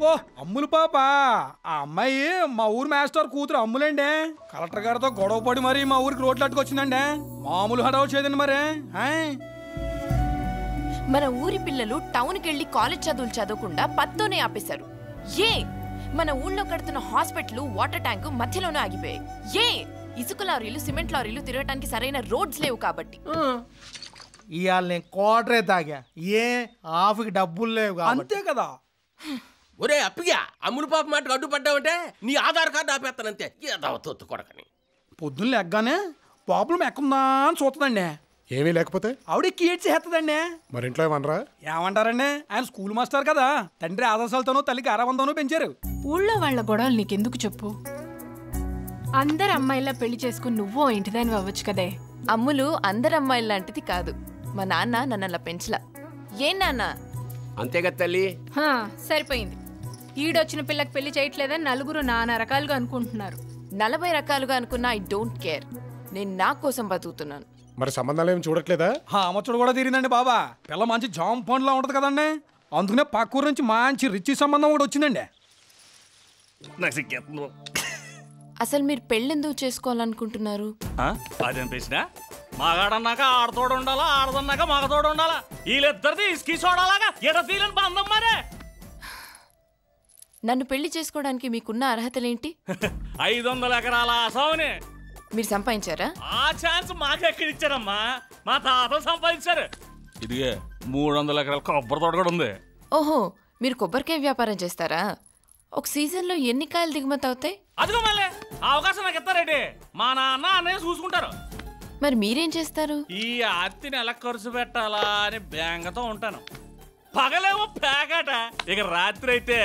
అబ్బో అమ్ములు పాప ఆ అమ్మాయి మా ఊరు మాస్టర్ కూతురు అమ్ములండి. కలెక్టర్ గారితో గొడవ పడి మరి మా ఊరికి రోడ్లు అట్టుకొచ్చిందండి. మామూలు హడావు చేయదండి మరి. మన ఊరి పిల్లలు టౌన్కి వెళ్ళి కాలేజ్ చదువులు చదవకుండా పత్తోనే ఆపేశారు. ఏ మన ఊళ్ళో కడుతున్న హాస్పిటల్ వాటర్ ట్యాంకు మధ్యలోనే ఆగిపోయాయి. ఏ ఇసుక లారీలు సిమెంట్ లారీలు తిరగటానికి సరైన రోడ్స్ లేవు కాబట్టి. ఇవాళ నేను కోటరే తాగా. ఏ ఆఫ్కి డబ్బులు లేవు అంతే కదా. ఒరే అప్పిగా అమ్ములు పాప మాట అడ్డుపడ్డావంటే నీ ఆధార్ కార్డు ఆపేస్తానంతే. ఏదవతొత్తు కొడకని పొద్దున్న లెగ్గానే పాపలు ఎక్కుందా అని చూస్తుందండి. ఏమీ లేకపోతే ఆవిడ కీడ్చేస్తుందండి. మరి ఇంట్లో ఏమనరా? ఏమంటారండి, ఆయన స్కూల్ మాస్టర్ కదా. తండ్రి ఆదర్శాలతోనూ తల్లికి ఆరావంతోనూ పెంచారు. ఊళ్ళో వాళ్ళ గొడవలు నీకెందుకు చెప్పు? అందరు అమ్మాయిలా పెళ్లి చేసుకుని నువ్వు ఇంటిదాని అవ్వచ్చు కదే. అమ్ములు అందరు అమ్మాయిల లాంటిది కాదు. మా నాన్న నన్ను అలా పెంచలా. ఏం నాన్న? అంతేగా తల్లి. సరిపోయింది. ఈడొచ్చిన పిల్లకి పెళ్లి చేయట్లేదని నలుగురు నానా రకాలుగా అనుకుంటున్నారు. 40 రకాలుగా అనుకున్నా ఐ డోంట్ కేర్. నేను నా కోసం బతుకుతున్నాను. మరి సంబంధాలు ఏమి చూడట్లేదా? అమ్మచుడు కూడా తీరిందండి బాబా. పిల్ల మంచి జామ్ పండ్లా ఉంటది కదండి. అందుకనే పక్కూరు నుంచి మంచి రిచ్ సంబంధం కూడా వచ్చిందండి. అసలు మీరు పెళ్ళెందుకు చేసుకోవాలనుకుంటున్నారు? అదేం ప్రశ్న? మగాడన్నాక ఆడతోడు ఉండాలా, ఆడదన్నాక మగతోడు ఉండాలా. వీళ్ళిద్దరిది ఇసుకి చూడాలాగా ఎడ తీలని బంధం మరే. నన్ను పెళ్లి చేసుకోవడానికి మీకున్న అర్హతలేంటి? 500 ఎకరాల ఆసావుని మీరు సంపాదించారా? ఆ ఛాన్స్ మాకెక్కడిచ్చారమ్మా, మా తాతలు సంపాదించారు. ఇదిగే 300 ఎకరాల కొబ్బరి తోట కూడా ఉంది. ఓహో, మీరు కొబ్బరికాయ వ్యాపారం చేస్తారా? ఒక సీజన్లో ఎన్ని కాయలు దిగుమతి అవుతాయి? అదిగో మళ్ళీ అవకాశం నాకు ఇస్తారేంటి? మా నాన్న అన్నయ్య చూసుకుంటారు. మరి మీరేం చేస్తారు? ఈ ఆర్తిని ఎలా ఖర్చు పెట్టాలా అని బేంగతో ఉంటాను. పగలేమో పేకాట, ఇక రాత్రి అయితే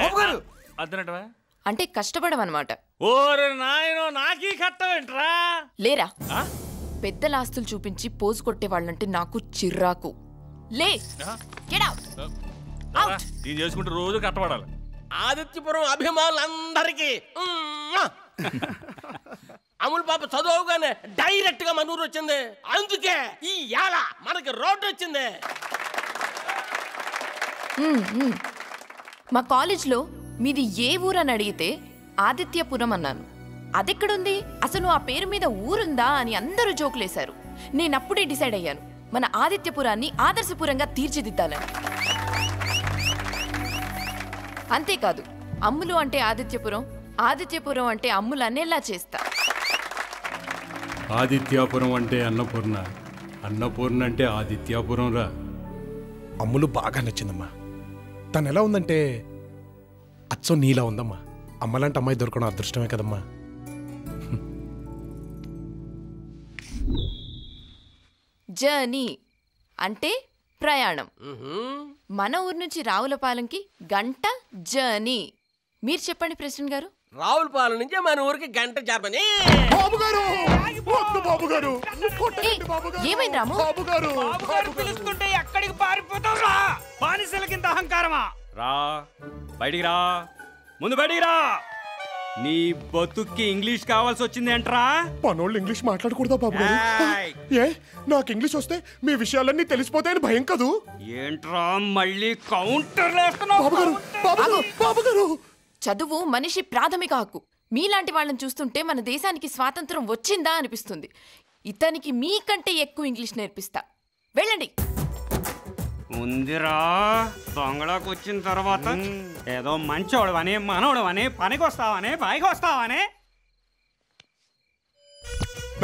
అద్దనటవా అంటే కష్టపడమన్నమాట. ఓరే నాయనో, నాకీ కట్టవేంట్రా? లేరా, పెద్దల ఆస్తులు చూపించి పోజు కొట్టేవాళ్ళంటే నాకు చిర్రాకు. లే, ఇది చేసుకుంటే రోజు కట్టబడాలి. ఆదిత్యపురం అభిమానులందరికీ అమూల్ పాప చదువుగానే డైరెక్ట్ గా మన ఊరు వచ్చింది. అందుకే ఈ ఏళ మనకి రోడ్డు వచ్చింది. మా కాలేజ్లో మీది ఏ ఊరని అడిగితే ఆదిత్యపురం అన్నాను. అదెక్కడుంది, అసలు ఆ పేరు మీద ఊరుందా అని అందరూ జోకులేశారు. నేనప్పుడే డిసైడ్ అయ్యాను, మన ఆదిత్యపురాన్ని ఆదర్శపురంగా తీర్చిదిద్దాలని. అంతేకాదు, అమ్ములు అంటే ఆదిత్యపురం, ఆదిత్యపురం అంటే అమ్ములు అనేలా చేస్తా. ఆదిత్యాపురం అంటే అన్నపూర్ణ, అన్నపూర్ణ అంటే ఆదిత్యాపురం రా. అమ్ములు బాగా నచ్చిందమ్మా. తను ఎలా ఉందంటే అచ్చం నీలా ఉందమ్మా. అమ్మలాంటి అమ్మాయి దొరకడం అదృష్టమే కదమ్మా. జర్నీ అంటే ప్రయాణం. మన ఊరు నుంచి రావులపాలెంకి గంట జర్నీ. మీరు చెప్పండి ప్రెసిడెంట్ గారు. రావులపాలెం నుంచి మన ఊరికి గంట జర్మనీ. ఏమైంది రాము? పిలుస్తుంటే ఎక్కడికి పారిపోతావురా? బానిసల కింద అహంకారమా? రా, బయటికి రా, ముందు బయటికి రా. నీ బతుక్కి ఇంగ్లీష్ కావాల్సి వచ్చింది ఏంట్రా? మనోళ్ళు ఇంగ్లీష్ మాట్లాడకూడదా బాబు గారు? ఏ, నాకు ఇంగ్లీష్ వస్తే మీ విషయాలన్నీ తెలిసిపోతాయని భయం కదూ? ఏంట్రా మళ్ళీ కౌంటర్ బాబు గారు, చదువు మనిషి ప్రాథమిక హక్కు. మీలాంటి వాళ్ళని చూస్తుంటే మన దేశానికి స్వాతంత్రం వచ్చిందా అనిపిస్తుంది. ఇతనికి మీకంటే ఎక్కువ ఇంగ్లీష్ నేర్పిస్తా. వెళ్ళండి. ఉందిరా, దొంగళకు వచ్చిన తర్వాత ఏదో మంచోడవని మనోడవని పనికి వస్తావని పైకి వస్తావని.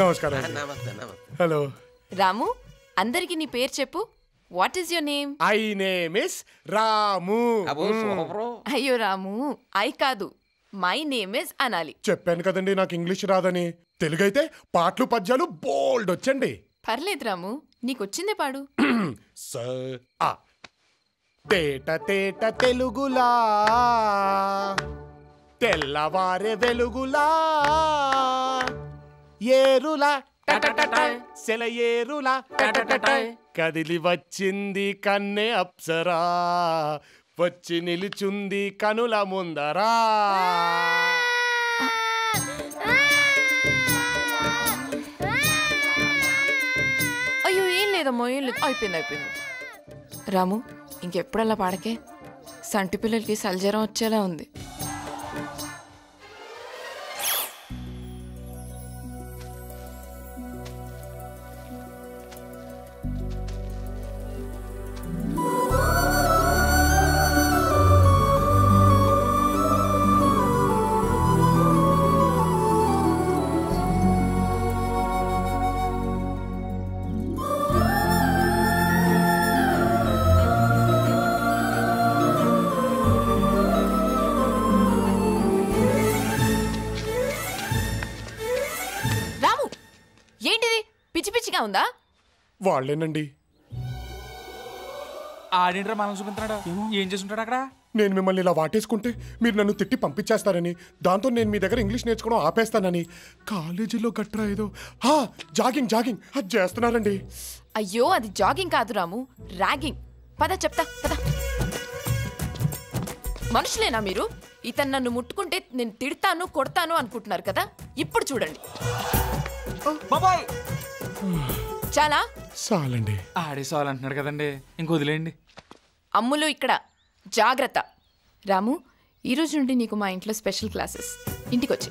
నమస్కారం. నమస్తే నమస్తే. హలో రాము, అందరికి నీ పేరు చెప్పు. What is your name? I name is Ramu. అయ్యో రాము, ఐ కాదు, మై నేమ్ ఇస్ అనాలి. చెప్పాను కదండి నాకు ఇంగ్లీష్ రాదని. తెలుగైతే పాటలు పద్యాలు బోల్డ్ వచ్చండి. పర్లేదు రాము, నీకొచ్చిందే పాడు. తేట తేట తెలుగులా, తెల్లవారే వెలుగులా, ఏరులా సెలయేరులా కదిలి వచ్చింది కన్నె అప్సరా, వచ్చి నిలుచుంది కనుల ముందరా. అయ్యో ఏం లేదమ్మో, ఏం లేదు, అయిపోయింది. రాము, ఇంకెప్పుడల్లా పాడకే. సంటి పిల్లలకి సల్జరం వచ్చేలా ఉంది. ఉందా? వాళ్ళేనండి. ఆడింట్రా మనం చూపించాడా? ఏం చేస్తుంటాడు అక్కడ? నేను మిమ్మల్ని ఇలా వాటేసుకుంటే మీరు నన్ను తిట్టి పంపించేస్తారని, దాంతో నేను మీ దగ్గర ఇంగ్లీష్ నేర్చుకోవడం ఆపేస్తానని కాలేజీలో గట్రా ఏదో జాగింగ్ అది చేస్తున్నారండి. అయ్యో, అది జాగింగ్ కాదు రాము, ర్యాగింగ్. పద చెప్తా, పద. మనుషులేనా మీరు? ఇతను నన్ను ముట్టుకుంటే నేను తిడతాను కొడతాను అనుకుంటున్నారు కదా, ఇప్పుడు చూడండి. చాలా చాలండి. ఆడేసాలంటున్నాడు కదండి, ఇంక వదిలేయండి. అమ్ములు ఇక్కడ, జాగ్రత్త. రాము, ఈరోజు నుండి నీకు మా ఇంట్లో స్పెషల్ క్లాసెస్. ఇంటికి వచ్చి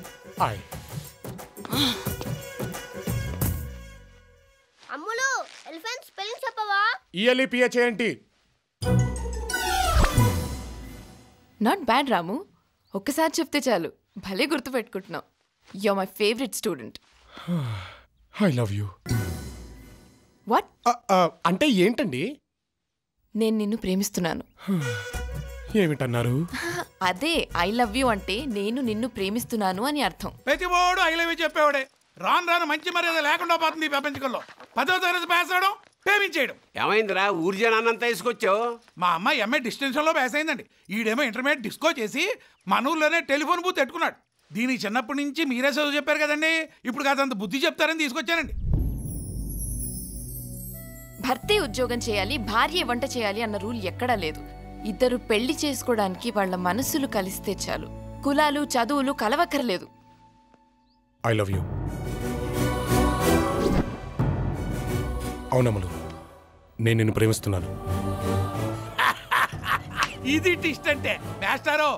అమ్ములు ఎలిఫెంట్ స్పెల్లింగ్ చెప్పవా? ELEPH ఏంటి? నాట్ బ్యాడ్ రాము, ఒక్కసారి చెప్తే చాలు, భలే గుర్తు పెట్టుకుంటున్నావు. You are my favourite student. I love you. What? అంటే ఏంటండి? నేను నిన్ను ప్రేమిస్తున్నాను. ఏమిటన్నారు? అదే ఐ లవ్ యూ అంటే నేను నిన్ను ప్రేమిస్తున్నాను అని అర్థం. ప్రతివాడు ఐ లవ్ యూ చెప్పేవాడే. రాను మంచి మర్యాద లేకుండా పోతుంది ఈ ప్రపంచంలో. 10వ తరగతి పాస్ అవడం, ప్రేమించేయడం. ఏమైందిరా ఊరి జనాన్నంతా తీసుకొచ్చావు? మా అమ్మాయి ఎంఏ డిస్టెన్షన్లో పాస్ అయిందండి. ఈడేమో ఇంటర్మీడియట్ డిస్కో చేసి మన ఊర్లోనే టెలిఫోన్ బూత్ పెట్టుకున్నాడు. దీనికి చిన్నప్పటి నుంచి మీరే చదువు చెప్పారు కదండి, ఇప్పుడు కాదంత బుద్ధి చెప్తారని తీసుకొచ్చానండి. భర్తే ఉద్యోగం చేయాలి, భార్య వంట చేయాలి అన్న రూల్ ఎక్కడా లేదు. ఇద్దరు పెళ్లి చేసుకోవడానికి వాళ్ళ మనసులు కలిస్తే చాలు. కులాలు చదువులు కలవక్కర్లేదు. I love you. అవునమ్మలు, నేను నిన్ను ప్రేమిస్తున్నాను. ఇది ట్విస్ట్ అంటే. మాస్టారో,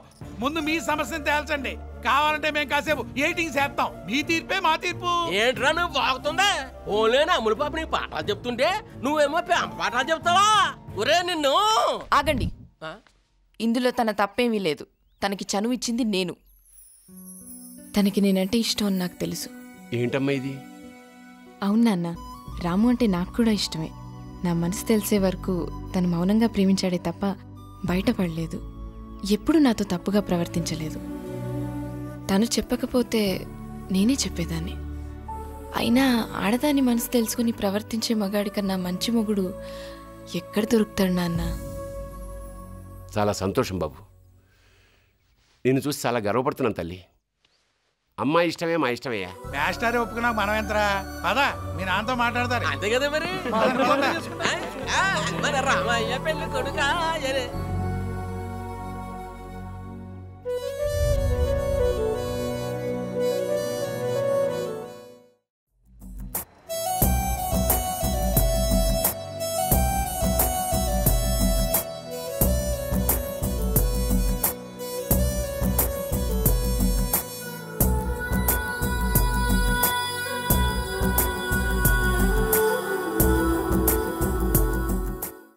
ముందు మీ సమస్యను తేల్చండి, కావాలంటే మేము కాసేపు ఎయిటింగ్ చేస్తాం. మీ తీర్పే మా తీర్పు. ఏంట్రా నువ్వు బాగుతుందా? ఓలేనా అమ్ములు పాప నీ పాఠాలు చెప్తుంటే నువ్వేమో పాఠాలు చెప్తావా? ఒరే నిన్ను. ఆగండి, ఇందులో తన తప్పేమీ లేదు. తనకి చనువు ఇచ్చింది నేను. తనకి నేనంటే ఇష్టం అని నాకు తెలుసు. ఏంటమ్మా ఇది? అవును నాన్న, రాము అంటే నాకు కూడా ఇష్టమే. నా మనసు తెలిసే వరకు తను మౌనంగా ప్రేమించాడే తప్ప బయటపడలేదు. ఎప్పుడూ నాతో తప్పుగా ప్రవర్తించలేదు. తను చెప్పకపోతే నేనే చెప్పేదాన్ని. అయినా ఆడదాని మనసు తెలుసుకుని ప్రవర్తించే మగాడి కన్నా మంచి మొగుడు ఎక్కడ దొరుకుతాడు నాన్న? చాలా సంతోషం బాబు, నిన్ను చూసి చాలా గర్వపడుతున్నాను తల్లి. అమ్మాయి ఇష్టమే మా ఇష్టమయ్యా. మాస్టర్ ఒప్పుకున్నా మనం ఎంతరా? పదా మీ నాన్నతో మాట్లాడతారు. అంతే కదా మరి. రామయ్య పెళ్లి కొడుకా